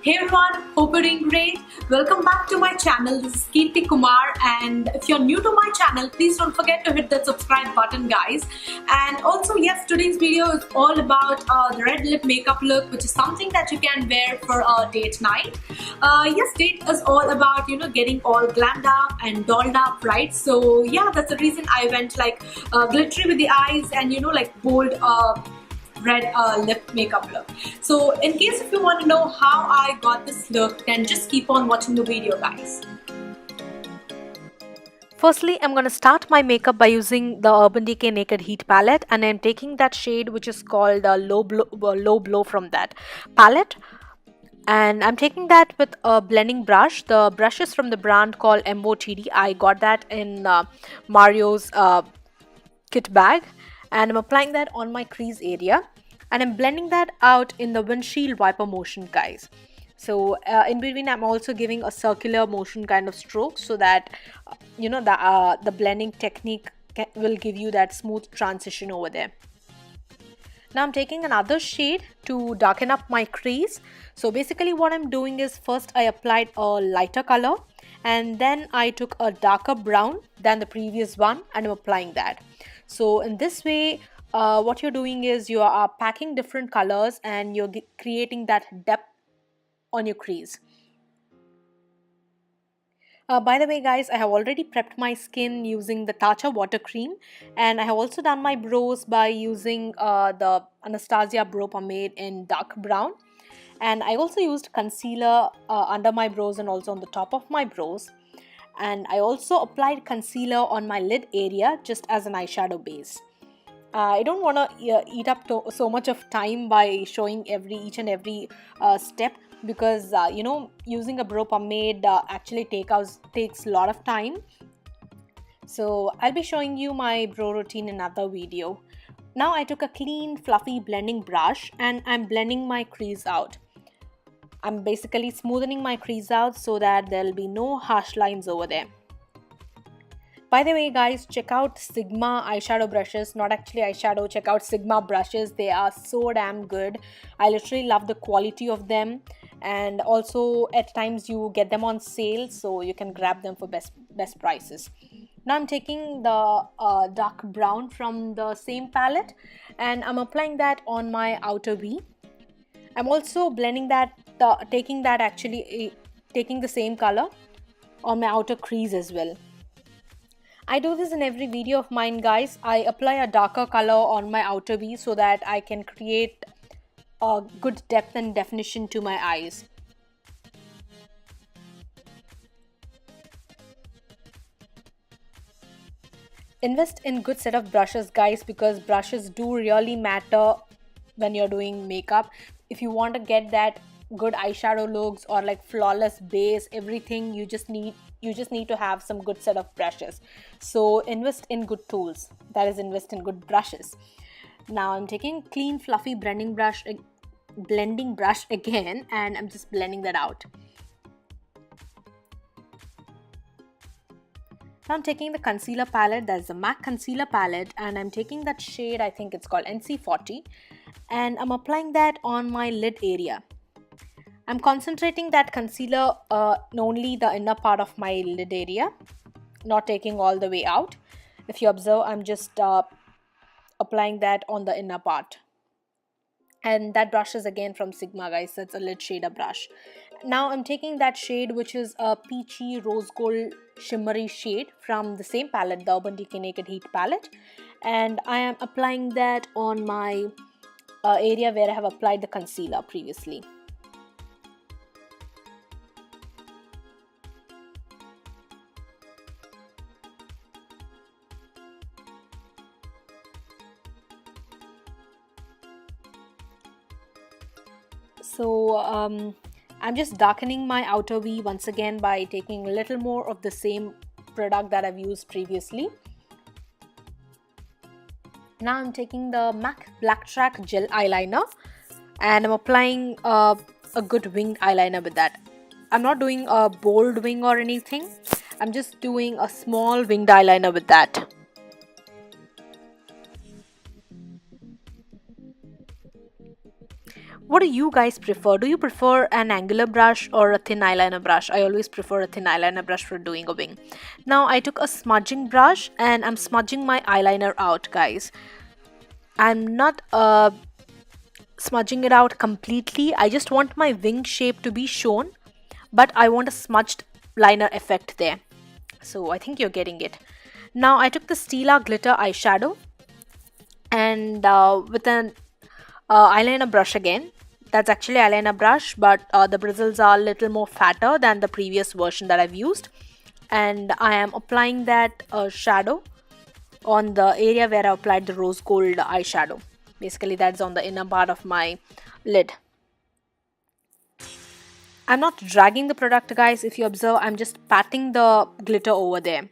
Hey everyone, hope you're doing great. Welcome back to my channel. This is Keerthi Kumar, and if you're new to my channel, please don't forget to hit that subscribe button, guys. And also, yes, today's video is all about the red lip makeup look, which is something that you can wear for a date night. Yes, date is all about, getting all glammed up and dolled up, right? So yeah, that's the reason I went like glittery with the eyes and like bold red lip makeup look. So in case if you want to know how I got this look, then just keep on watching the video, guys. Firstly, I'm going to start my makeup by using the Urban Decay Naked Heat palette, and I'm taking that shade which is called Low Blow from that palette. And I'm taking that with a blending brush. The brush is from the brand called MOTD. I got that in Mario's kit bag, and I'm applying that on my crease area, and I'm blending that out in the windshield wiper motion, guys. So in between, I'm also giving a circular motion kind of stroke so that the blending technique will give you that smooth transition over there. Now I'm taking another shade to darken up my crease. So basically what I'm doing is, first I applied a lighter color, and then I took a darker brown than the previous one, and I'm applying that. So in this way, what you're doing is you are packing different colors and you're creating that depth on your crease. By the way, guys, I have already prepped my skin using the TATCHA water cream, and I have also done my brows by using the Anastasia brow pomade in dark brown. And I also used concealer under my brows and also on the top of my brows. And I also applied concealer on my lid area just as an eyeshadow base. I don't want to eat up so much of time by showing each and every step, because using a brow pomade actually takes a lot of time. So I'll be showing you my brow routine in another video. Now I took a clean fluffy blending brush and I'm blending my crease out. I'm basically smoothing my crease out so that there'll be no harsh lines over there. By the way, guys, check out Sigma eyeshadow brushes. Not actually eyeshadow, check out Sigma brushes. They are so damn good. I literally love the quality of them, and also at times you get them on sale, so you can grab them for best prices. Now I'm taking the dark brown from the same palette and I'm applying that on my outer V. I'm also blending that, taking the same color on my outer crease as well. I do this in every video of mine, guys. I apply a darker color on my outer V so that I can create a good depth and definition to my eyes. Invest in good set of brushes, guys, because brushes do really matter when you're doing makeup. If you want to get that good eyeshadow looks or like flawless base, everything, you just need to have some good set of brushes. So invest in good tools, that is, invest in good brushes. Now I'm taking clean fluffy blending brush again, and I'm just blending that out. Now I'm taking the concealer palette, that's the MAC concealer palette, and I'm taking that shade, I think it's called NC40, and I'm applying that on my lid area. I'm concentrating that concealer only the inner part of my lid area, not taking all the way out. If you observe, I'm just applying that on the inner part. And that brush is again from Sigma, guys. That's a lid shader brush. Now I'm taking that shade, which is a peachy rose gold shimmery shade from the same palette, the Urban Decay Naked Heat palette, and I am applying that on my area where I have applied the concealer previously. So I'm just darkening my outer V once again by taking a little more of the same product that I've used previously. Now I'm taking the MAC Black Track Gel Eyeliner and I'm applying a good winged eyeliner with that. I'm not doing a bold wing or anything. I'm just doing a small winged eyeliner with that. What do you guys prefer? Do you prefer an angular brush or a thin eyeliner brush? I always prefer a thin eyeliner brush for doing a wing. Now I took a smudging brush and I'm smudging my eyeliner out, guys. I'm not smudging it out completely. I just want my wing shape to be shown, but I want a smudged liner effect there. So I think you're getting it. Now I took the Stila glitter eyeshadow and with an eyeliner brush again. That's actually eyeliner brush, but the bristles are a little more fatter than the previous version that I've used. And I am applying that shadow on the area where I applied the rose gold eyeshadow. Basically, that's on the inner part of my lid. I'm not dragging the product, guys. If you observe, I'm just patting the glitter over there.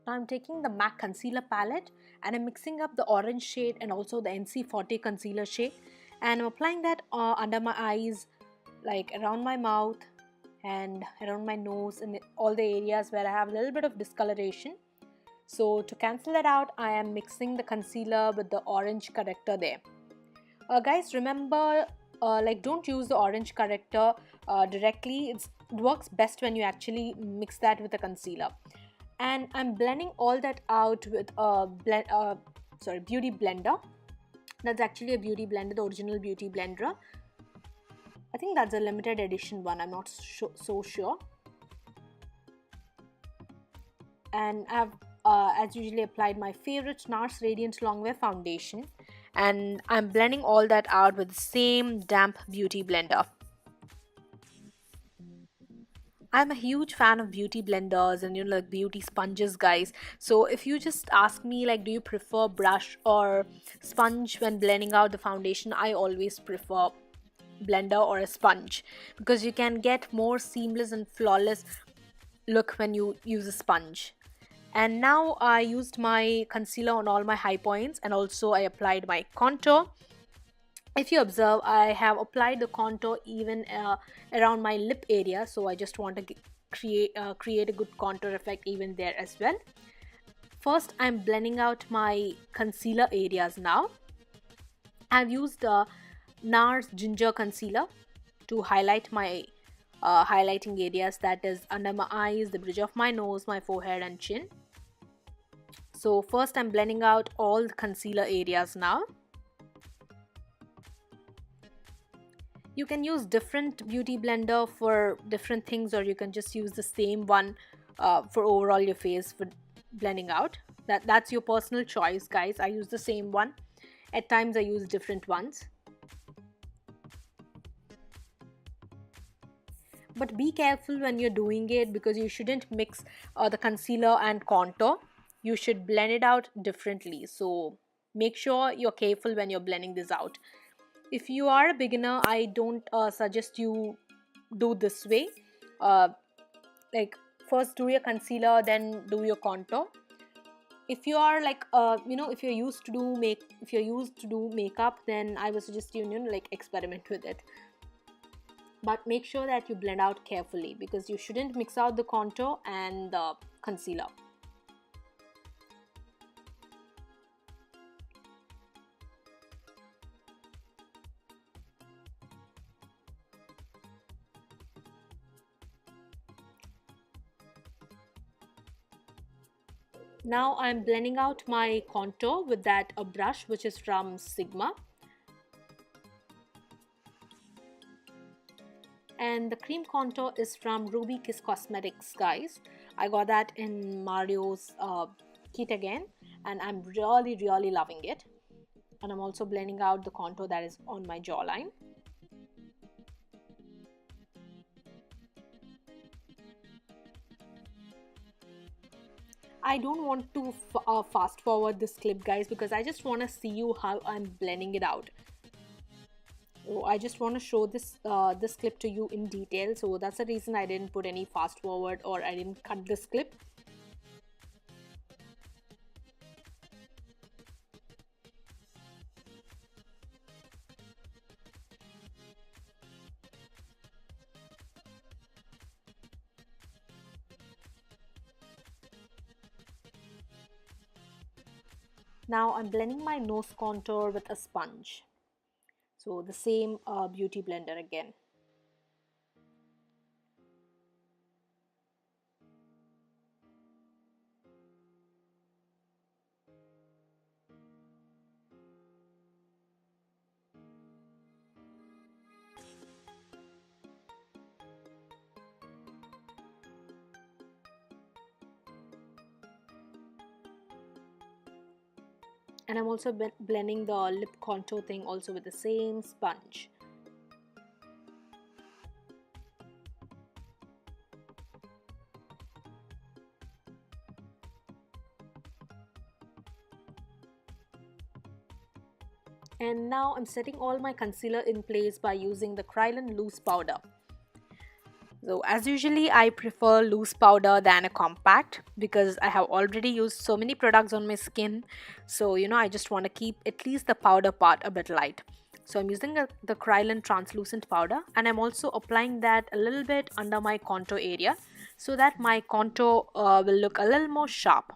Now I'm taking the MAC concealer palette and I'm mixing up the orange shade and also the NC40 concealer shade, and I'm applying that under my eyes, like around my mouth and around my nose and all the areas where I have a little bit of discoloration. So to cancel that out, I am mixing the concealer with the orange corrector there. Guys, remember, like, don't use the orange corrector directly. It works best when you actually mix that with the concealer. And I'm blending all that out with a beauty blender. That's actually a beauty blender, the original beauty blender. I think that's a limited edition one, I'm not so sure. And I've as usually applied my favorite NARS Radiant Longwear foundation, and I'm blending all that out with the same damp beauty blender. I'm a huge fan of beauty blenders and like beauty sponges, guys. So if you just ask me, like, do you prefer brush or sponge when blending out the foundation, I always prefer blender or a sponge, because you can get more seamless and flawless look when you use a sponge. And now I used my concealer on all my high points, and also I applied my contour. If you observe, I have applied the contour even around my lip area, so I just want to create a good contour effect even there as well. First, I'm blending out my concealer areas now. I've used NARS Ginger Concealer to highlight my highlighting areas, that is under my eyes, the bridge of my nose, my forehead and chin. So first I'm blending out all the concealer areas now. You can use different beauty blender for different things, or you can just use the same one for overall your face for blending out. That's your personal choice, guys. I use the same one. At times I use different ones. But be careful when you're doing it, because you shouldn't mix the concealer and contour. You should blend it out differently. So make sure you're careful when you're blending this out. If you are a beginner, I don't suggest you do this way. Like, first do your concealer, then do your contour. If you are like if you're used to do makeup, then I would suggest you like experiment with it. But make sure that you blend out carefully, because you shouldn't mix out the contour and the concealer. Now I'm blending out my contour with that brush which is from Sigma. And the cream contour is from Ruby Kiss Cosmetics, guys. I got that in Mario's kit again, and I'm really loving it. And I'm also blending out the contour that is on my jawline. I don't want to fast forward this clip, guys, because I just want to see you how I'm blending it out. So I just want to show this this clip to you in detail, so that's the reason I didn't put any fast forward or I didn't cut this clip. Now I'm blending my nose contour with a sponge. So the same beauty blender again. And I'm also blending the lip contour thing also with the same sponge. And now I'm setting all my concealer in place by using the Kryolan loose powder. So as usually I prefer loose powder than a compact because I have already used so many products on my skin. So I just want to keep at least the powder part a bit light. So I'm using the Kryolan translucent powder, and I'm also applying that a little bit under my contour area so that my contour will look a little more sharp.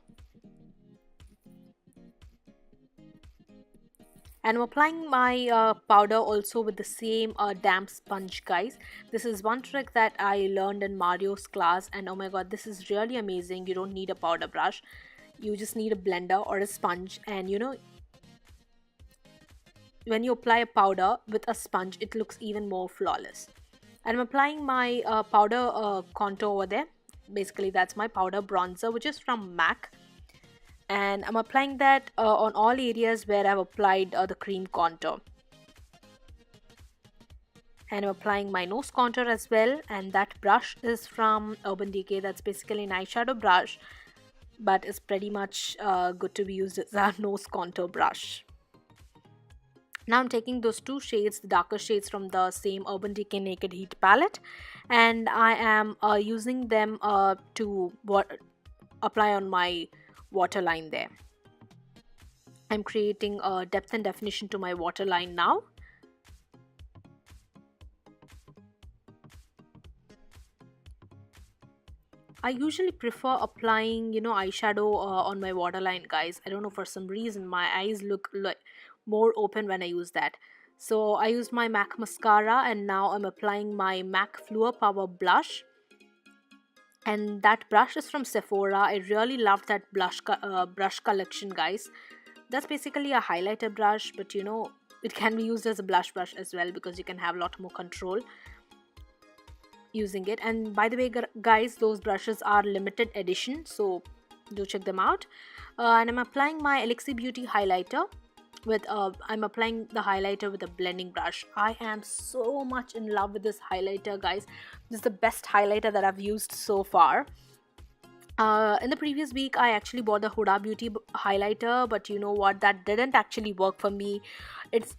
And I'm applying my powder also with the same damp sponge, guys. This is one trick that I learned in Mario's class, and oh my god, this is really amazing. You don't need a powder brush, you just need a blender or a sponge. And when you apply a powder with a sponge, it looks even more flawless. And I'm applying my powder contour over there. Basically that's my powder bronzer, which is from MAC. And I'm applying that on all areas where I've applied the cream contour. And I'm applying my nose contour as well, and that brush is from Urban Decay. That's basically an eyeshadow brush, but it's pretty much good to be used as a nose contour brush. Now I'm taking those two shades, the darker shades from the same Urban Decay Naked Heat palette, and I am using them to apply on my waterline there. I'm creating a depth and definition to my waterline now. I usually prefer applying eyeshadow on my waterline, guys. I don't know, for some reason my eyes look like more open when I use that. So I use my MAC mascara, and now I'm applying my MAC Fluor Power blush. And that brush is from Sephora. I really love that brush collection, guys. That's basically a highlighter brush, but it can be used as a blush brush as well because you can have a lot more control using it. And by the way, guys, those brushes are limited edition, so do check them out. And I'm applying my Elixi Beauty highlighter with I'm applying the highlighter with a blending brush. I am so much in love with this highlighter, guys. This is the best highlighter that I've used so far. In the previous week I actually bought the Huda Beauty highlighter, but you know what, that didn't actually work for me. It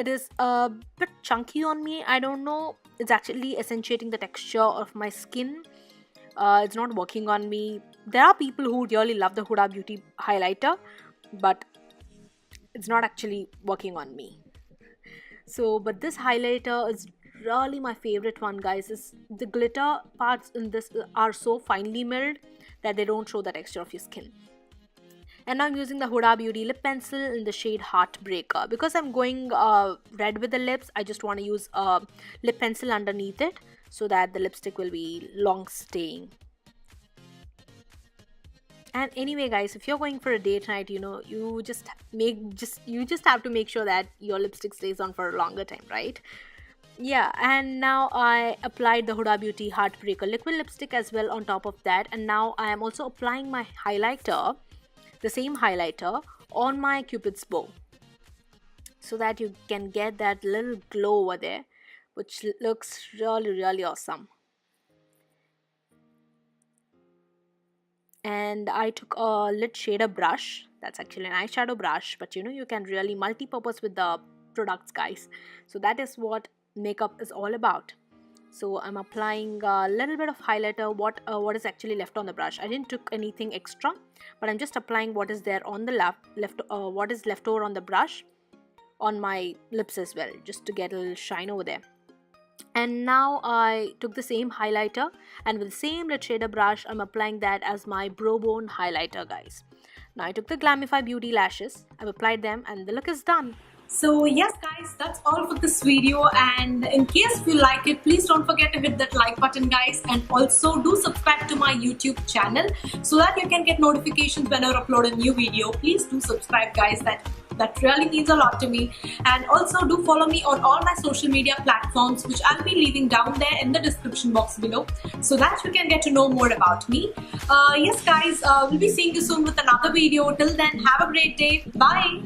is a bit chunky on me. I don't know, it's actually accentuating the texture of my skin. It's not working on me. There are people who really love the Huda Beauty highlighter, but it's not actually working on me. So but this highlighter is really my favorite one, guys. The glitter parts in this are so finely milled that they don't show the texture of your skin. And now I'm using the Huda Beauty lip pencil in the shade Heartbreaker. Because I'm going red with the lips, I just want to use a lip pencil underneath it so that the lipstick will be long staying. And anyway, guys, if you're going for a date night, you just have to make sure that your lipstick stays on for a longer time, right? Yeah. And now I applied the Huda Beauty Heartbreaker liquid lipstick as well on top of that. And now I am also applying my highlighter, the same highlighter, on my Cupid's bow so that you can get that little glow over there, which looks really awesome. And I took a lid shader brush. That's actually an eyeshadow brush, but you can really multi-purpose with the products, guys. So that is what makeup is all about. So I'm applying a little bit of highlighter, what is actually left on the brush. I didn't took anything extra, but I'm just applying what is there on the what is left over on the brush on my lips as well, just to get a little shine over there. And now I took the same highlighter, and with the same lid shader brush I'm applying that as my brow bone highlighter, guys. Now I took the Glamify Beauty lashes, I've applied them, and the look is done. So yes guys, that's all for this video, and in case if you like it, please don't forget to hit that like button guys, and also do subscribe to my YouTube channel so that you can get notifications whenever I upload a new video. Please do subscribe guys, that really means a lot to me. And also do follow me on all my social media platforms, which I'll be leaving down there in the description box below, so that you can get to know more about me. Yes guys, we'll be seeing you soon with another video. Till then, have a great day. Bye.